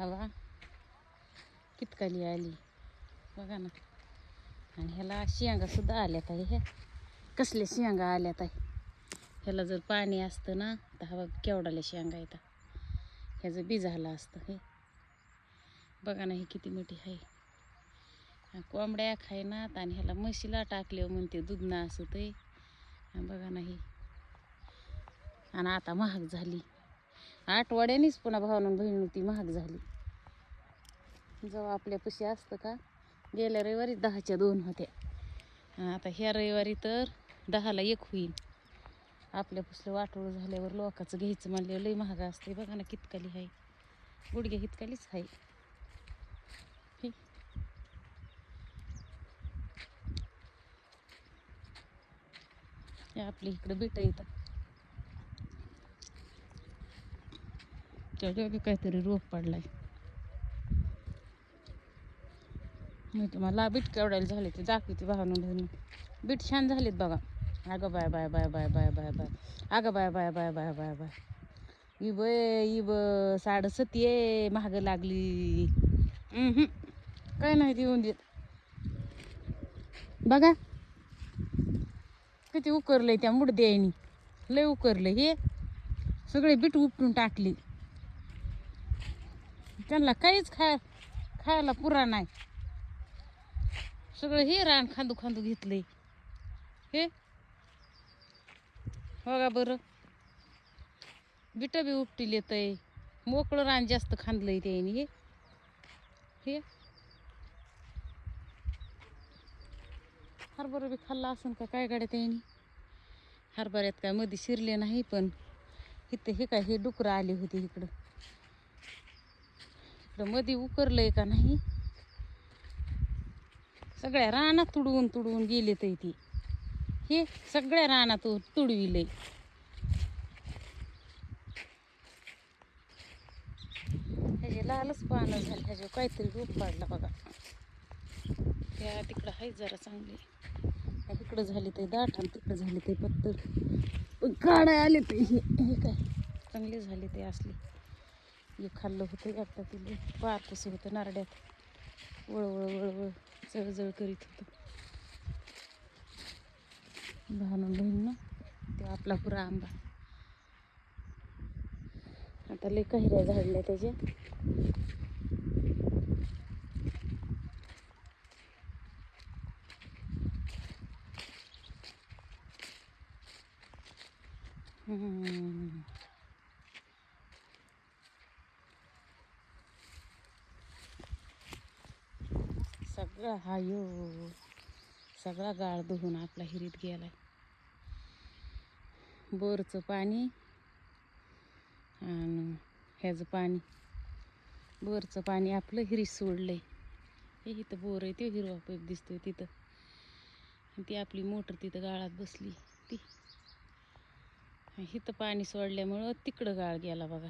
हवा कितकाली आली बघा ना. आणि ह्याला शेंगा सुद्धा आल्यात आहे. ह्या कसल्या शेंगा आल्यात आहे. ह्याला जर पाणी असतं ना तर हवा केवढाल्या शेंगा येतात. ह्याचं बी झालं असतं. हे बघा ना, ही किती मोठी आहे. कोंबड्या खायनात आणि ह्याला म्हशीला टाकले म्हणते दूध ना असं ते. बघा ना ही. आणि आता महाग झाली. आठवड्यानीच पुन्हा भावानं बहीण ती महाग झाली. जेव्हा आपल्यापाशी असतं का, गेल्या रविवारी 10च्या 2 होत्या. आता ह्या रविवारी तर 10ला 1 होईल. आपल्यापासलं वाटोळं झाल्यावर लोकांचं घ्यायचं म्हणल्यावर लई महाग असते. बघा ना कितकाली आहे. गुडघ्या हितकालीच आहे. आपल्या इकडं बेट येतात. त्याच्या बी काहीतरी रोग पडलाय. मी तुम्हाला बीट केवढ्याला झाले ते दाखवते भावानं. बीट छान झालेत बघा. अगं bye bye bye bye bye bye bye. अगं bye bye bye bye bye bye. इब इब 7.5 ये महाग लागली. काय नाही देऊन देत. बघा किती उकरलंय त्या मुडद्यानी. लय उकरलंय हे. सगळे बीट उपटून टाकली. त्यांना काहीच खायला पुरा नाही. सगळं हे रान खांदू खांदू घेतलंय. हे बघा बरं. बिट बी उपटील येतंय. मोकळं रान जास्त खांदलंय त्याने. हे हरभरा बी खाल्ला असन का काय गाड्या त्याने. हरभऱ्यात काय मध्ये शिरले नाही, पण इथं हे काय हे डुकरं आली होती इकडं. इकडं मध्ये उकरलंय का नाही. सगळ्या रानात तुडवून तुडवून गेले तर ती. हे सगळ्या रानात तुडविलंय. ह्याचे लालच पानं झाले. ह्याचे काहीतरी रोग पाडला बघा. त्या तिकडं आहे जरा चांगली. इकडं झाले ते दाट आणि तिकडं झाले ते पत्तर. काढाय आले ते हे काय चांगले झाले ते असले. हे खाल्लं होतं एकदा तिला. पार कसं होतं नारड्यात. वळवळ वळवळ जळजळ करीत होतं. भावनं बहीण ते आपला पुरा आंबा. आता लय कैऱ्या झाडल्या त्याच्या. सगळा हा सगळा गाळ धुवून आपला हिरीत गेलाय. बोरचं पाणी आणि ह्याचं पाणी. बोरचं पाणी आपलं हिरीत सोडलंय. हे इथं बोर आहे. ते हिरवा पाईप दिसतोय तिथं. ती आपली मोटर तिथं गाळात बसली ती. इथं पाणी सोडल्यामुळं तिकडं गाळ गेला बघा.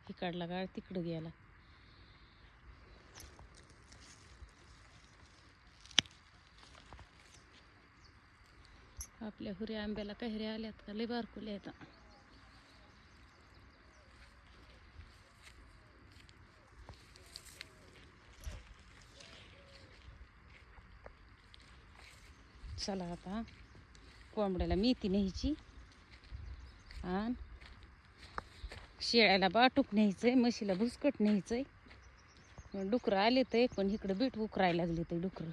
इकडला गाळ तिकडं गेला. आपल्या हुरी आंब्याला कैऱ्या आल्यात का लय बारकुल्या आहेत. चला आता कोंबड्याला मेथी न्यायची आणि शेळ्याला बाटूक न्यायचंय. म्हशीला भुसकट न्यायचंय. डुकरं आले तर पण इकडं बीट उकरायला लागले ते डुकरं.